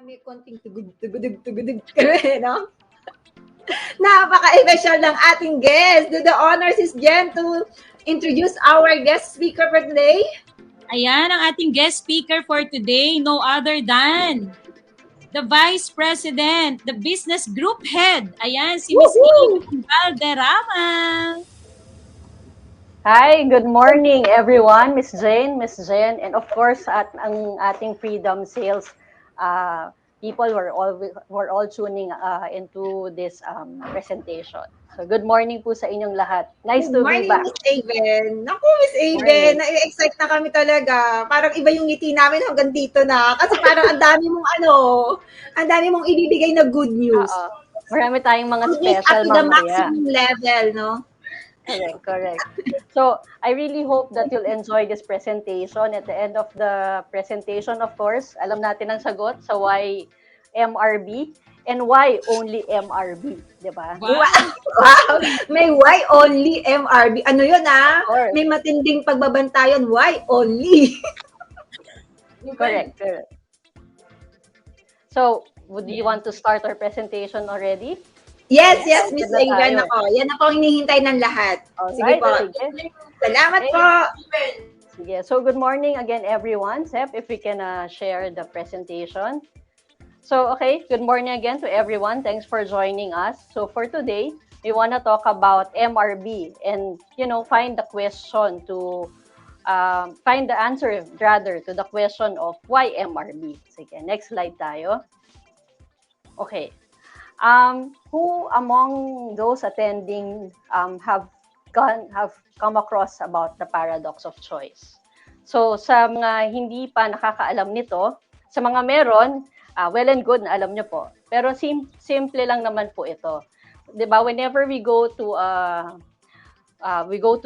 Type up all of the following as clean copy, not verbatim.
may konting tugudug kami, no? Napaka-special ng ating guest. Do the honors is Jen to introduce our guest speaker for today. Ayan, ang ating guest speaker for today, no other than the Vice President, the Business Group Head. Ayan, si Ms. Amy Valderrama. Hi, good morning everyone. Miss Jen, and of course ang ating Freedom Sales people were all tuning into this presentation. So good morning po sa inyong lahat. Nice to be back. Good morning, Miss Aven. Naku, Miss Aven, na-excite na kami talaga. Parang iba yung ngiti namin hanggang dito na. Kasi parang ang dami mong ibibigay na good news. Marami tayong mga special mamaya. Up to the maximum level, no? Correct. So, I really hope that you'll enjoy this presentation. At the end of the presentation, of course, alam natin ang sagot sa why MRB and why only MRB, di ba? Wow! May why only MRB. Ano yun, May matinding pagbabantayan. Why only? Correct. So, would you want to start our presentation already? Yes, Miss Aven ako. Yan ako ang hinihintay ng lahat. Sige po. Salamat po. Sige. So, good morning again, everyone. Sep, if we can share the presentation. So, okay. Good morning again to everyone. Thanks for joining us. So, for today, we want to talk about MRB and, find the question to, find the answer, rather, to the question of why MRB. Sige. Next slide tayo. Okay. Who among those attending have come across about the paradox of choice? So sa mga hindi pa nakakaalam nito, sa mga meron, well and good na alam nyo po. Pero simple lang naman po ito. 'Di ba? Whenever we go to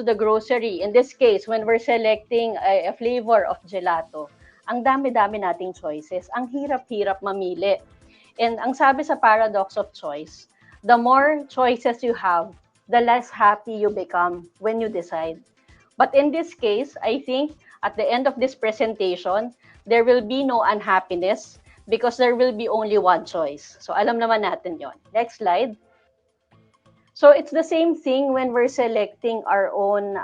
the grocery, in this case, when we're selecting a flavor of gelato, ang dami-dami nating choices. Ang hirap-hirap mamili. And ang sabi sa paradox of choice, the more choices you have, the less happy you become when you decide. But in this case, I think at the end of this presentation, there will be no unhappiness because there will be only one choice. So alam naman natin yon. Next slide. So it's the same thing when we're selecting our own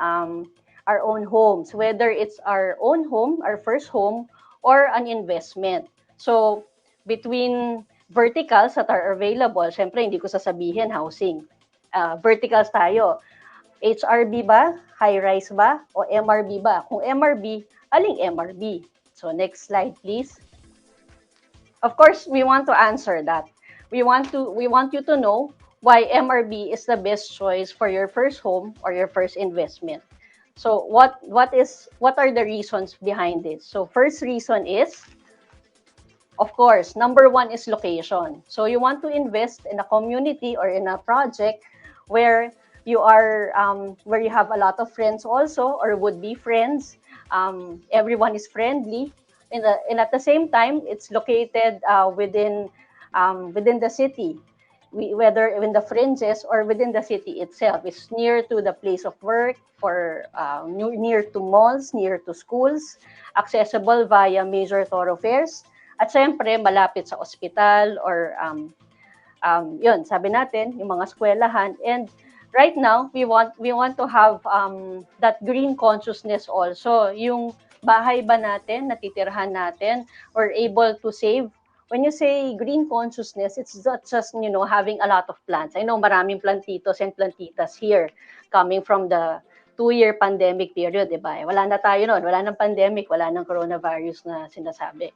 homes, whether it's our own home, our first home, or an investment. So between verticals that are available, syempre hindi ko sasabihin housing. Verticals tayo. HRB ba? High-rise ba? O MRB ba? Kung MRB, aling MRB? So next slide please. Of course, we want to answer that. We want you to know why MRB is the best choice for your first home or your first investment. So what are the reasons behind this? So first reason is, of course, number one is location. So you want to invest in a community or in a project where you are, where you have a lot of friends also, or would-be friends. Everyone is friendly, and at the same time, it's located within the city. Whether in the fringes or within the city itself, it's near to the place of work, near to malls, near to schools, accessible via major thoroughfares. At syempre, malapit sa ospital or yun, sabi natin, yung mga eskwelahan. And right now, we want to have that green consciousness also. Yung bahay ba natin, natitirhan natin, we're able to save. When you say green consciousness, it's not just, having a lot of plants. I know maraming plantitos and plantitas here coming from the 2-year pandemic period, diba? Wala na tayo noon, wala nang pandemic, wala nang coronavirus na sinasabi.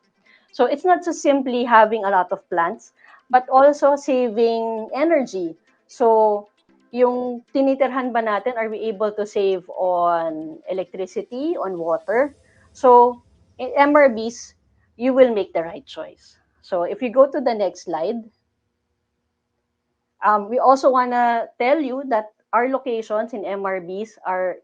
So it's not just simply having a lot of plants, but also saving energy. So yung tinitirhan ba natin, are we able to save on electricity, on water? So in MRBs, you will make the right choice. So if you go to the next slide, we also want to tell you that our locations in MRBs are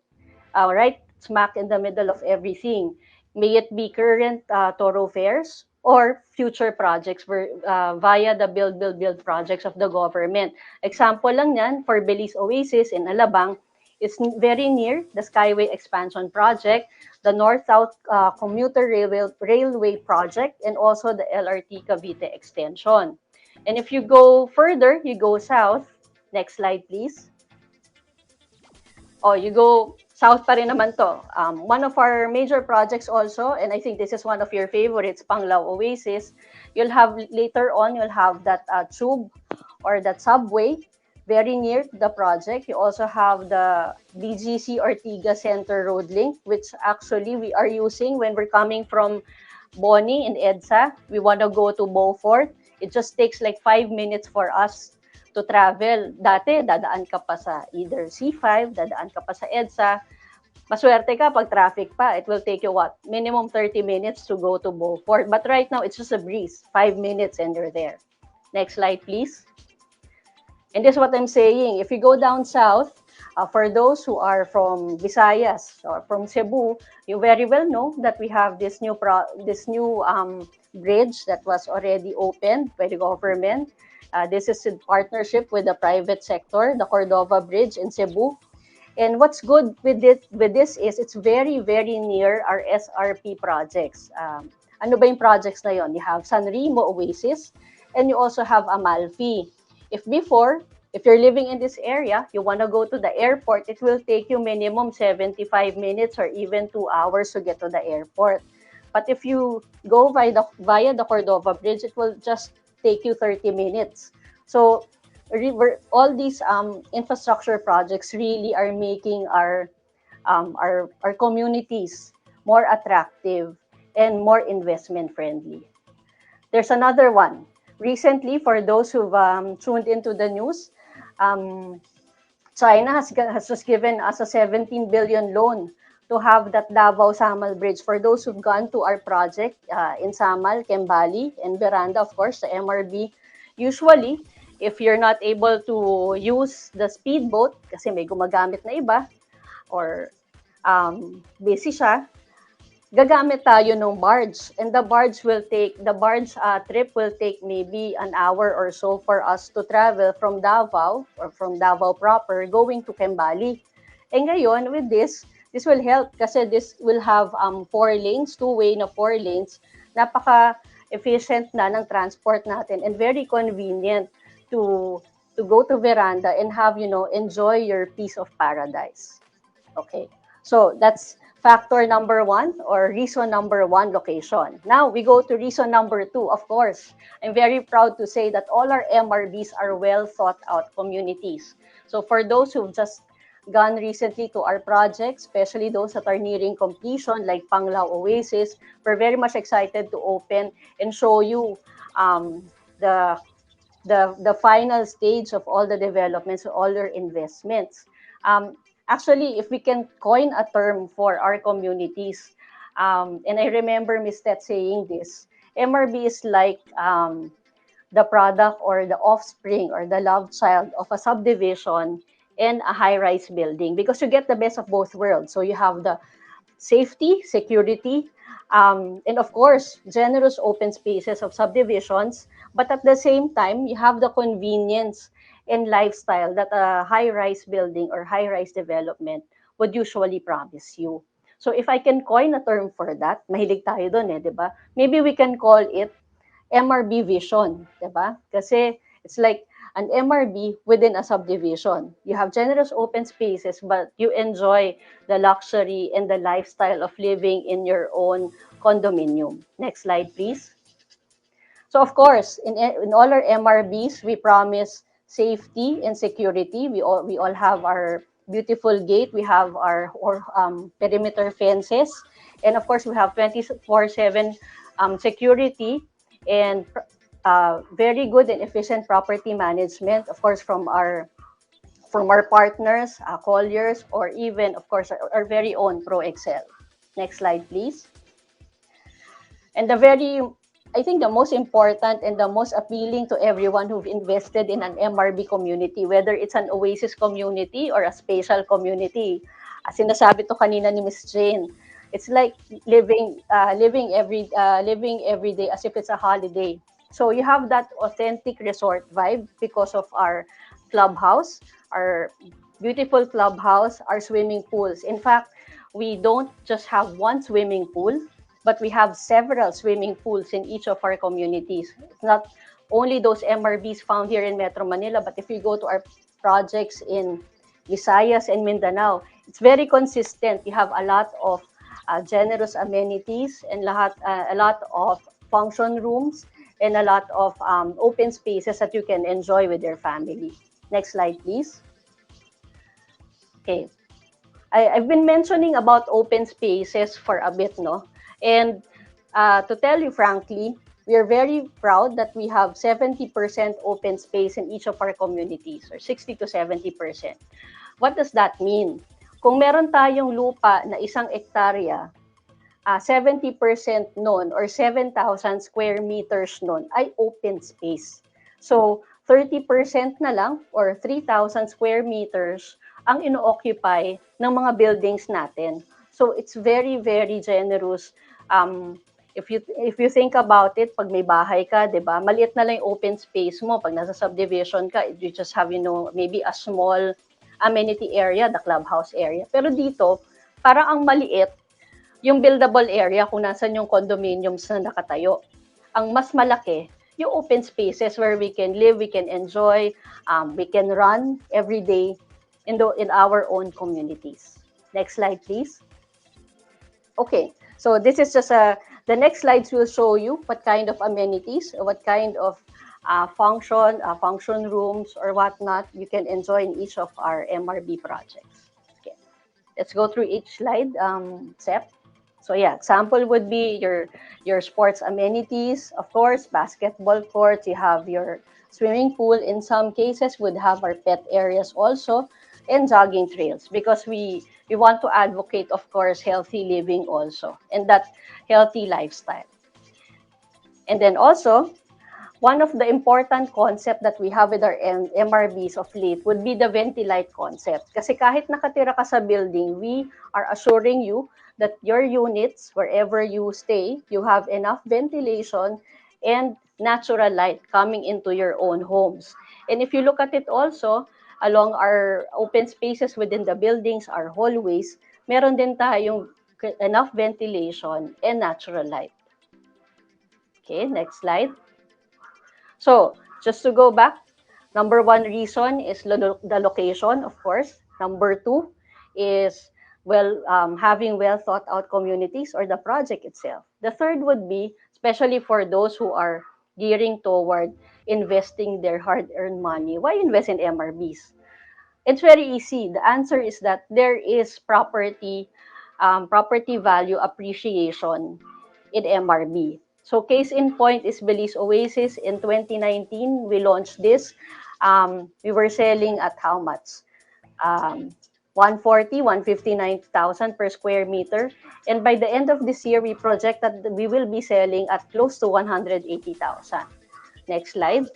right smack in the middle of everything. May it be current thoroughfares or future projects via the build projects of the government. Example lang yan, for Belize Oasis in Alabang, It's very near the Skyway Expansion Project, the North-South Commuter Railway Project, and also the LRT Cavite Extension. And if you go further, you go south. Next slide, please. Oh, you go south pa rin naman to. One of our major projects also, and I think this is one of your favorites, Panglao Oasis. You'll have later on, you'll have that tube or that subway very near the project. You also have the BGC Ortigas Center Road Link, which actually we are using when we're coming from Boni in EDSA. We want to go to Beaufort. It just takes like 5 minutes for us to travel. Dati, dadaan ka pa sa either C5, dadaan ka pa sa EDSA. Maswerte ka pag traffic pa. It will take you what? Minimum 30 minutes to go to Beaufort. But right now, it's just a breeze. 5 minutes and you're there. Next slide, please. And this is what I'm saying. If you go down south, for those who are from Visayas or from Cebu, you very well know that we have this new bridge that was already opened by the government. This is in partnership with the private sector, the Cordova Bridge in Cebu. And what's good with this is it's very, very near our SRP projects. Ano ba yung projects na yon? You have San Remo Oasis, and you also have Amalfi. If you're living in this area, you want to go to the airport, it will take you minimum 75 minutes or even 2 hours to get to the airport. But if you go via the Cordova Bridge, it will just take you 30 minutes. So all these infrastructure projects really are making our communities more attractive and more investment friendly. There's another one. Recently, for those who've tuned into the news, China has just given us a 17 billion loan to have that Davao-Samal Bridge. For those who've gone to our project in Samal, Kembali, and Veranda, of course, the MRB, usually, if you're not able to use the speedboat, kasi may gumagamit na iba, or busy siya, gagamit tayo ng barge, and the barge trip will take maybe an hour or so for us to travel from Davao or from Davao proper going to Kembali. And ngayon with this will help kasi this will have 4 lanes, two-way na 4 lanes. Napaka efficient na ng transport natin and very convenient to go to Veranda and have, enjoy your piece of paradise. Okay. So that's factor number 1 or reason number 1, location. Now we go to reason number 2. Of course, I'm very proud to say that all our MRBs are well thought out communities. So for those who've just gone recently to our projects, especially those that are nearing completion, like Panglao Oasis, we're very much excited to open and show you the final stage of all the developments, all your investments. Actually, if we can coin a term for our communities, and I remember Ms. Tet saying this, MRB is like the product or the offspring or the love child of a subdivision and a high-rise building because you get the best of both worlds. So you have the safety, security, and of course, generous open spaces of subdivisions, but at the same time, you have the convenience and lifestyle that a high-rise building or high-rise development would usually promise you. So if I can coin a term for that, mahilig tayo dun di ba? Maybe we can call it MRB vision, di ba? Kasi it's like an MRB within a subdivision. You have generous open spaces, but you enjoy the luxury and the lifestyle of living in your own condominium. Next slide, please. So of course, in all our MRBs, we promise safety and security. We all have our beautiful gate. We have our perimeter fences, and of course, we have 24/7 security and very good and efficient property management. Of course, from our partners, Colliers, or even of course our very own Pro Excel. Next slide, please. And I think the most important and the most appealing to everyone who've invested in an MRB community, whether it's an Oasis community or a spatial community. As sinasabi to kanina ni Ms. Jane, it's like living every day as if it's a holiday. So you have that authentic resort vibe because of our clubhouse, our beautiful clubhouse, our swimming pools. In fact, we don't just have one swimming pool, but we have several swimming pools in each of our communities. It's not only those MRBs found here in Metro Manila, but if you go to our projects in Visayas and Mindanao, it's very consistent. You have a lot of generous amenities and a lot of function rooms and a lot of open spaces that you can enjoy with your family. Next slide, please. Okay. I've been mentioning about open spaces for a bit, no? And to tell you frankly, we are very proud that we have 70% open space in each of our communities, or 60 to 70%. What does that mean? Kung meron tayong lupa na 1 hektarya, 70% nun or 7,000 square meters nun ay open space. So, 30% na lang or 3,000 square meters ang ino-occupy ng mga buildings natin. So, it's very, very generous. If you think about it, pag may bahay ka, 'di ba? Maliit na lang yung open space mo. Pag nasa subdivision ka, you just have, maybe a small amenity area, the clubhouse area. Pero dito, parang ang maliit yung buildable area kung nasan yung condominiums na nakatayo. Ang mas malaki, yung open spaces where we can live, we can enjoy, we can run every day in our own communities. Next slide, please. Okay, so this is just the next slides will show you what kind of amenities, what kind of function rooms or whatnot you can enjoy in each of our MRB projects. Okay, let's go through each slide, Sep. So yeah, example would be your sports amenities, of course, basketball courts, you have your swimming pool. In some cases, would have our pet areas also, and jogging trails, because we want to advocate, of course, healthy living also, and that healthy lifestyle. And then also, one of the important concept that we have with our MRBs of late would be the ventilite concept. Kasi kahit nakatira ka sa building, we are assuring you that your units, wherever you stay, you have enough ventilation and natural light coming into your own homes. And if you look at it also, along our open spaces within the buildings, our hallways, meron din tayong enough ventilation and natural light. Okay, next slide. So, just to go back, number one reason is the location, of course. Number two is having well thought out communities or the project itself. The third would be, especially for those who are gearing toward investing their hard-earned money, why invest in MRBs? It's very easy. The answer is that there is property value appreciation in MRB. So case in point is Belize Oasis. In 2019, we launched this. We were selling at how much? 159,000 per square meter. And by the end of this year, we project that we will be selling at close to 180,000. Next slide.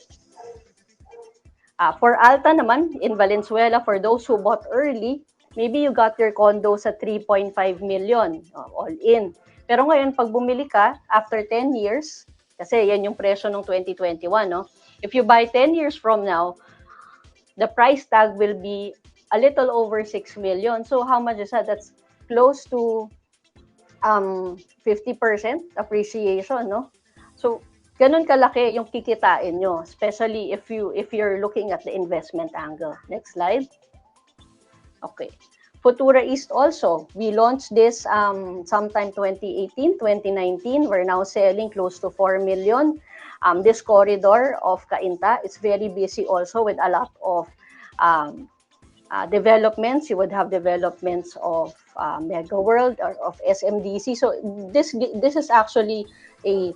For Alta naman, in Valenzuela, for those who bought early, maybe you got your condos at 3.5 million all in. Pero ngayon, pag bumili ka, after 10 years, kasi yan yung presyo ng 2021, no? If you buy 10 years from now, the price tag will be a little over 6 million. So how much is that? That's close to 50% appreciation, no? So ganun kalaki yung kikitain nyo, especially if you're looking at the investment angle. Next slide. Okay. Futura East also, we launched this sometime 2018, 2019. We're now selling close to 4 million. This corridor of Cainta is very busy also with a lot of developments. You would have developments of Mega World or of SMDC. So this is actually a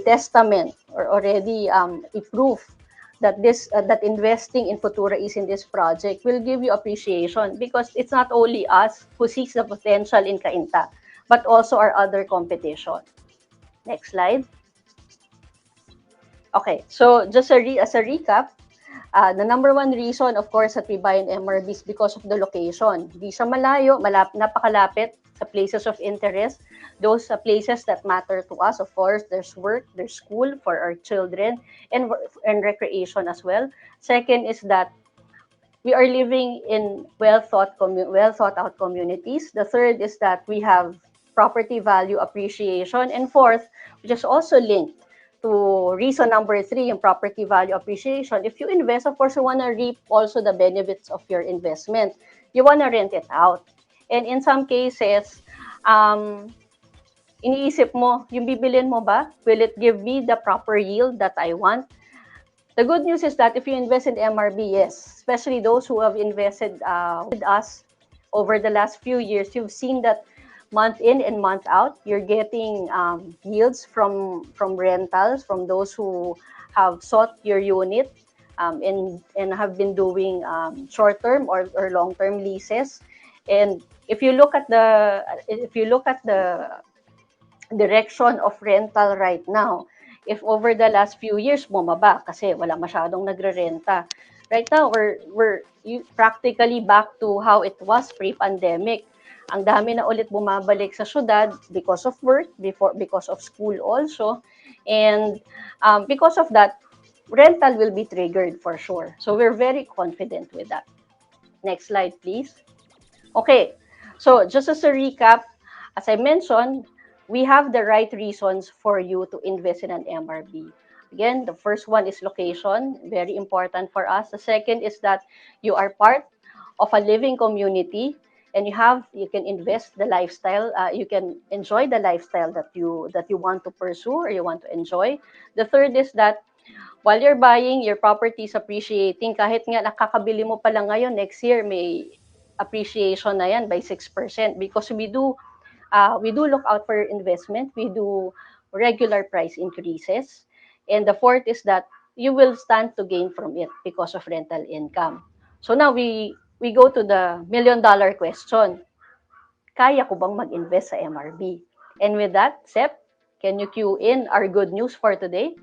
testament or already a proof that that investing in Futura East in this project will give you appreciation, because it's not only us who sees the potential in Cainta, but also our other competition. Next slide. Okay, so just as a recap, the number one reason, of course, that we buy in MRB is because of the location. Di siya malayo, napakalapit sa places of interest. Those places that matter to us, of course, there's work, there's school for our children, and recreation as well. Second is that we are living in well thought out communities. The third is that we have property value appreciation. And fourth, which is also linked to reason number 3, yung property value appreciation. If you invest, of course, you want to reap also the benefits of your investment. You want to rent it out. And in some cases, iniisip mo, yung bibilin mo ba, will it give me the proper yield that I want? The good news is that if you invest in MRB, yes, especially those who have invested with us over the last few years, you've seen that month in and month out, you're getting yields from rentals, from those who have sought your unit and have been doing short-term or long-term leases. And if you look at the direction of rental right now, if over the last few years bumaba kasi wala masyadong nagre-renta. Right now, we're practically back to how it was pre-pandemic. Ang dami na ulit bumabalik sa syudad because of work, because of school also. And because of that, rental will be triggered for sure. So we're very confident with that. Next slide, please. Okay, so just as a recap, as I mentioned, we have the right reasons for you to invest in an MRB. Again, the first one is location, very important for us. The second is that you are part of a living community and you can invest the lifestyle, you can enjoy the lifestyle that you want to pursue or you want to enjoy. The third is that while you're buying, your property is appreciating. Kahit nga nakakabili mo pa lang ngayon, next year may appreciation na yan by 6% because we do look out for your investment. We do regular price increases. And the fourth is that you will stand to gain from it because of rental income. So now we go to the million-dollar question. Kaya ko bang mag-invest sa MRB? And with that, Sep, can you cue in our good news for today?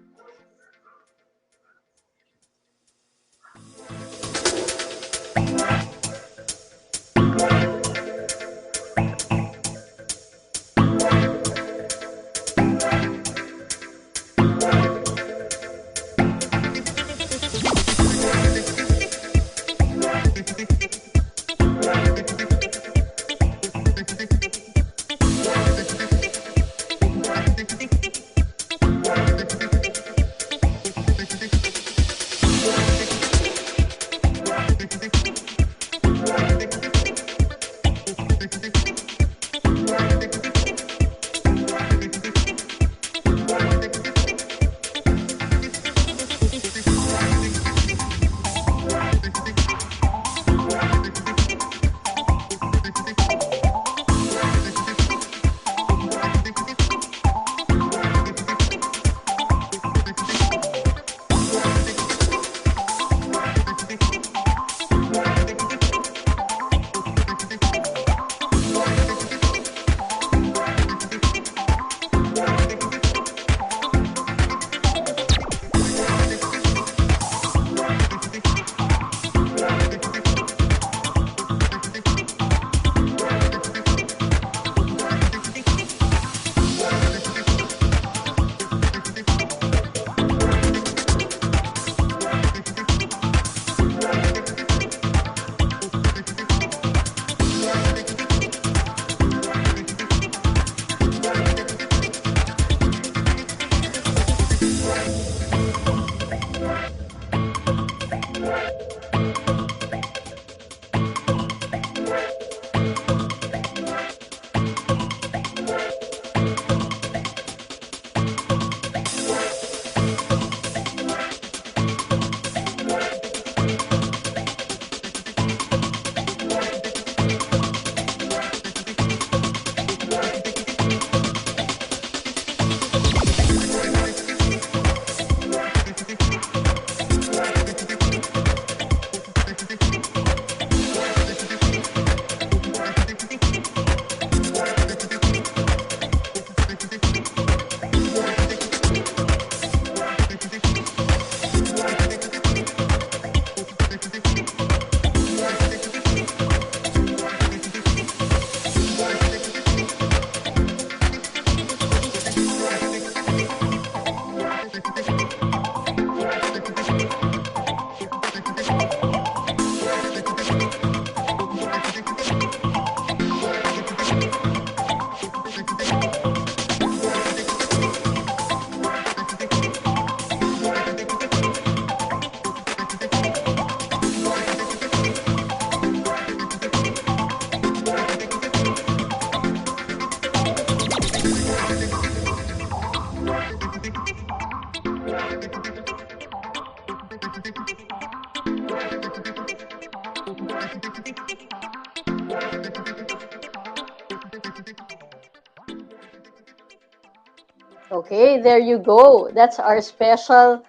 Okay, there you go. That's our special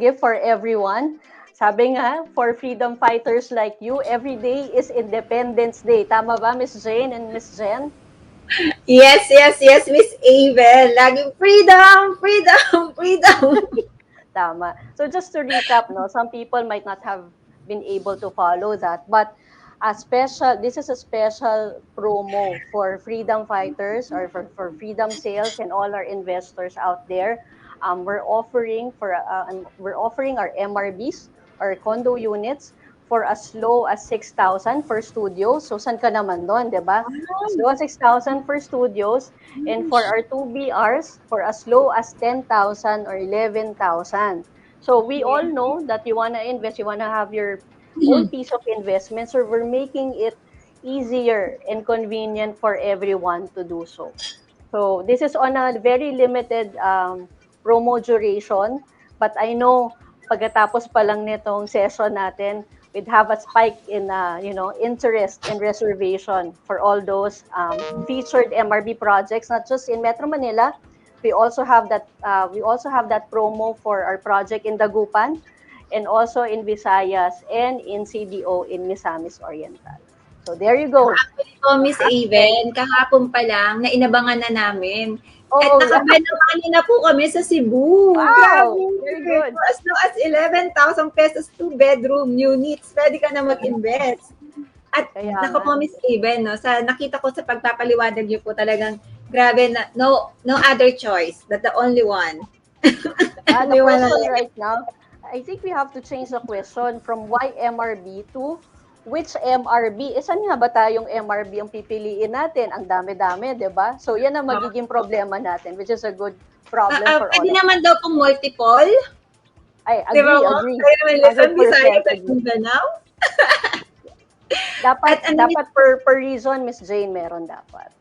gift for everyone. Sabi nga, for freedom fighters like you, every day is Independence Day. Tama ba, Miss Jane and Miss Jen? Yes, yes, yes, Miss Abel. Laging freedom, freedom, freedom. Tama. So just to recap, no, some people might not have been able to follow that, but this is a special promo for freedom fighters or for freedom sales and all our investors out there. We're offering our MRBs or condo units for as low as 6,000 for studios. So saan ka naman doon, 'di ba? As low as 6,000 for studios, and for our 2BRs for as low as 10,000 or 11,000. So we all know that you want to invest, you want to have your own piece of investment. So we're making it easier and convenient for everyone to do so. So this is on a very limited promo duration, but I know pagkatapos pa lang nitong session natin, we'd have a spike in interest and reservation for all those featured MRB projects, not just in Metro Manila. We also have that promo for our project in Dagupan, and also in Visayas and in CDO in Misamis Oriental. So there you go. Actually po, Miss Aven, kahapon pa lang, nainabangan na namin. At Oh, nakabalaman na po kami sa Cebu. Wow, Grabe. very good. For as low as 11,000 pesos, 2-bedroom units, pwede ka na mag-invest. At Kaya naku nga. po, Miss Aven, no, nakita ko sa pagpapaliwanag niyo po talagang grabe na no other choice, that the only one. The Only one question na- right now, I think we have to change the question from why MRB to which MRB. Saan nga ba tayong MRB ang pipiliin natin? Ang dami-dami, di ba? So yan ang magiging problema natin, which is a good problem for all Pwede of us. naman daw pong multiple. I Di ba, ma'am? agree. Pwede naman Luzon, 100% Visayas, at agree. Mindanao. Dapat, At ano, dapat per reason, Miss Jane, meron dapat.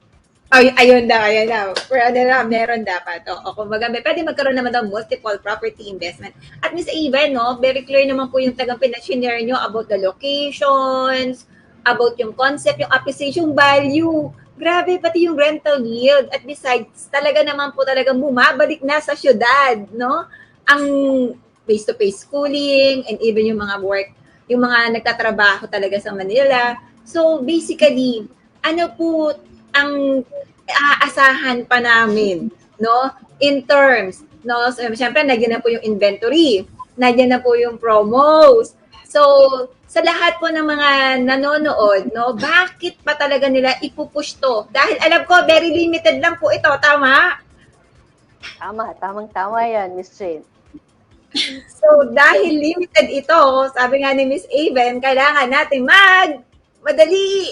Ay, ayun daw. For ano na, meron dapat. O kumbaga, pwede magkaroon naman daw multiple property investment. At Miss Eva, no, very clear naman po yung tagang pinashare nyo about the locations, about yung concept, yung appreciation value. Grabe, pati yung rental yield. At besides, talaga naman po talagang bumabalik na sa syudad, no? Ang face-to-face schooling and even yung mga work, yung mga nagtatrabaho talaga sa Manila. So, basically, ano po ang aasahan pa namin, no? In terms, no? So, syempre, nagyan na po yung inventory, nagyan na po yung promos. So, sa lahat po ng mga nanonood, no, bakit pa talaga nila ipupush to? Dahil alam ko, very limited lang po ito, tama? Tamang-tama yan, Miss Jane. So, dahil limited ito, sabi nga ni Miss Aven, kailangan natin madali.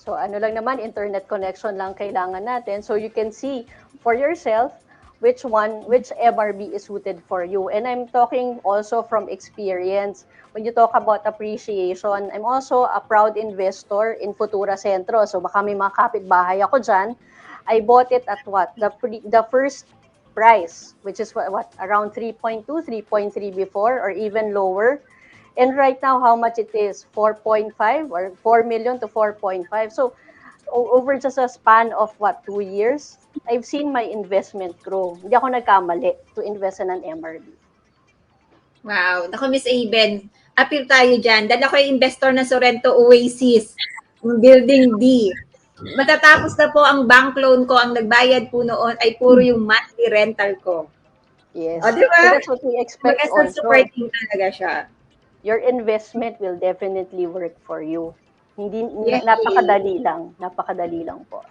So ano lang naman, internet connection lang kailangan natin. So you can see for yourself which MRB is suited for you. And I'm talking also from experience. When you talk about appreciation, I'm also a proud investor in Futura Centro. So baka may mga kapitbahay ako dyan. I bought it at what? The first price, which is what around 3.2, 3.3 before, or even lower. And right now, how much it is? 4.5 or 4 million to 4.5. So over just a span of 2 years, I've seen my investment grow. Hindi ako nagkamali to invest in an MRB. Wow. Ako, Miss Aben, appeal tayo dyan. Dahil ako yung investor na Sorrento Oasis, Building D. Matatapos na po ang bank loan ko. Ang nagbayad po noon ay puro yung monthly rental ko. Yes. O, di ba? So that's what we expect also. Supporting talaga siya. Your investment will definitely work for you. Hindi, Yes. napakadali lang po.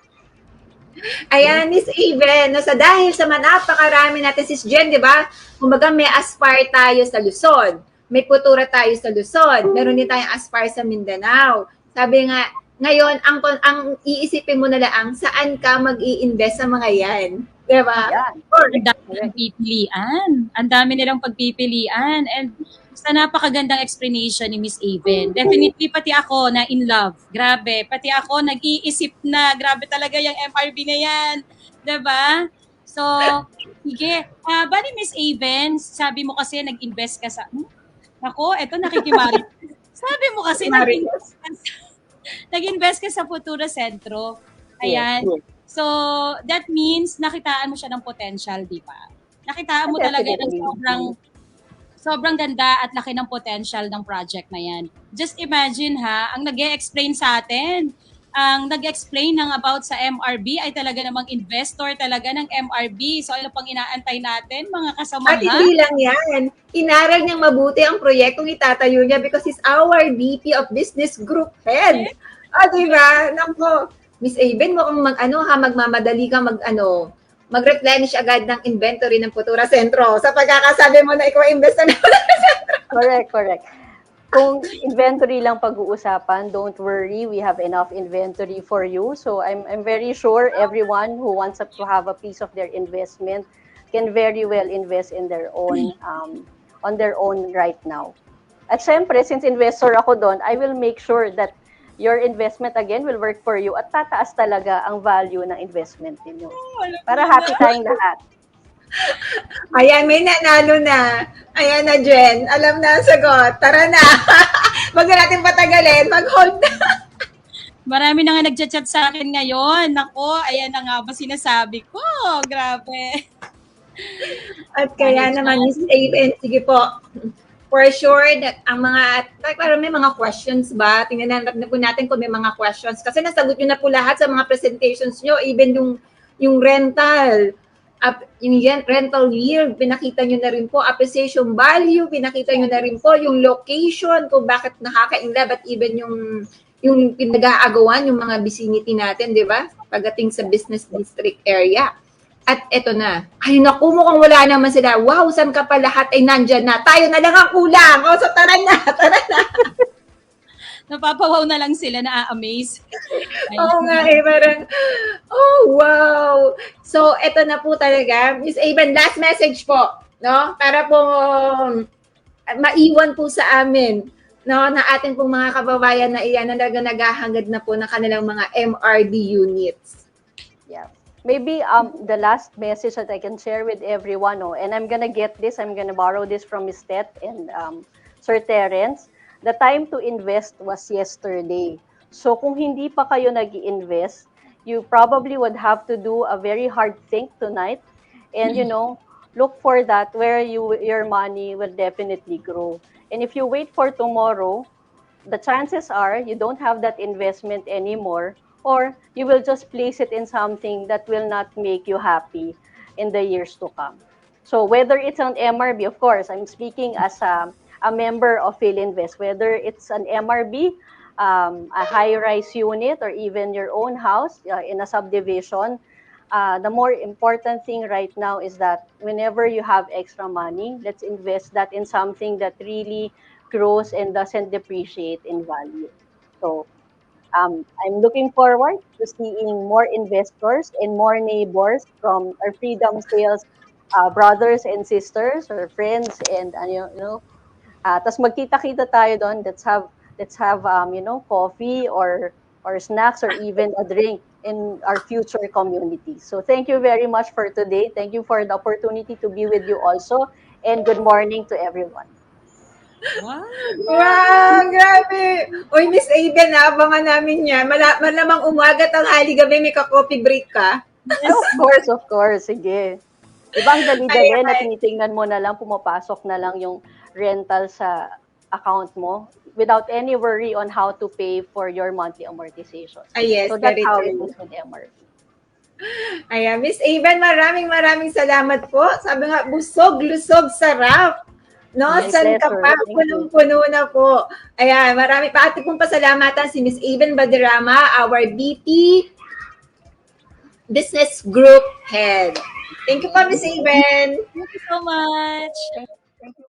Ayan, Miss Aven, no, dahil sa napakarami natin, Sis Jen, di ba? Kumbaga may aspire tayo sa Luzon, may Futura tayo sa Luzon, meron din tayong aspire sa Mindanao. Sabi nga, ngayon, ang iisipin mo na lang, saan ka mag-i-invest sa mga yan? Di ba? Yan. Ang dami nilang pagpipilian. Ang dami nilang pagpipilian. And sa napakagandang explanation ni Miss Aven. Definitely, pati ako na in love. Grabe. Pati ako nag-iisip na. Grabe talaga yung MRB na yan. Diba? So, sige. Bali, Miss Aven, sabi mo kasi nag-invest ka sa... Ako, eto nakikimari. Sabi mo kasi nag-invest ka sa Futura Centro. Ayan. Yes. So, that means nakitaan mo siya ng potential, di ba? Nakitaan mo talaga ng sobrang ganda at laki ng potential ng project na yan. Just imagine ang nag-e-explain sa atin, ang nag-explain ng about sa MRB ay talaga namang investor talaga ng MRB. So ano pang inaantay natin, mga kasamahan? At hindi lang yan. Inaral niyang mabuti ang proyektong itatayo niya because he's our VP of Business Group Head. Diba? Nako, Miss Aven, mukhang magmamadali ka mag-replenish agad ng inventory ng Futura Centro sa pagkakasabi mo na ikaw investor ng Futura Centro. Correct. Kung inventory lang pag-uusapan, don't worry, we have enough inventory for you. So I'm very sure everyone who wants to have a piece of their investment can very well invest in their own on their own right now. At syempre, since investor ako doon, I will make sure that your investment again will work for you at tataas talaga ang value ng investment ninyo. Para happy tayong lahat. Ayan, may nanalo na. Ayan na, Jen. Alam na ang sagot. Tara na. Huwag na natin patagalin. Mag-hold na. Marami na nga nagchat-chat sa akin ngayon. Nako, ayan na nga ba sinasabi ko. Grabe. At kaya naman, Miss Aven, sige po. For sure, ang parang may mga questions ba? Tingnan na po natin kung may mga questions. Kasi nasagot nyo na po lahat sa mga presentations nyo. Even yung rental, yung rental yield, pinakita nyo na rin po. Appreciation value, pinakita nyo na rin po. Yung location, kung bakit nakaka-inlove at even yung pinag-aagawan, yung mga vicinity natin, di ba? Pagdating sa business district area. At eto na. Ay naku, mukhang wala naman sila. Wow, saan ka pa lahat ay nandyan na. Tayo na lang ang kulang. So tara na. Napapawaw na lang sila, na-amaze. Oo nga parang, oh wow. So eto na po talaga. Miss Aven, last message po. No? Para po maiwan po sa amin. No, na atin pong mga kababayan na iyan na naghahangad na po ng kanilang mga MRD units. Yeah. Maybe the last message that I can share with everyone, and I'm gonna borrow this from Ms. Tet and Sir Terence. The time to invest was yesterday. So kung hindi pa kayo nag-i-invest, you probably would have to do a very hard think tonight and look for that where your money will definitely grow. And if you wait for tomorrow, the chances are you don't have that investment anymore, or you will just place it in something that will not make you happy in the years to come. So whether it's an MRB, of course, I'm speaking as a member of Filinvest, whether it's an MRB, a high-rise unit, or even your own house in a subdivision, the more important thing right now is that whenever you have extra money, let's invest that in something that really grows and doesn't depreciate in value. So I'm looking forward to seeing more investors and more neighbors from our Freedom Sales brothers and sisters or friends, and tas magkita-kita tayo doon. Let's have coffee or snacks or even a drink in our future community. So thank you very much for today. Thank you for the opportunity to be with you also, and good morning to everyone. Wow, grabe. Uy, Miss Aven, abangan namin yan. Malamang umaga, tanghali, gabi, may ka-coffee break ka. Yes. Of course. Sige. Ibang dali-dali na tinitingnan mo na lang, pumapasok na lang yung rental sa account mo without any worry on how to pay for your monthly amortization. Yes, so that's how it is with MRB. Ayan, Miss Aven, maraming salamat po. Sabi nga, busog, lusog, sarap. No, saan ka pa? Punong-puno na po. Ayan, marami pa. Ating pong pasalamatan si Miss Aven Baderama, our VP Business Group Head. Thank you po, Miss Aven. Thank you so much.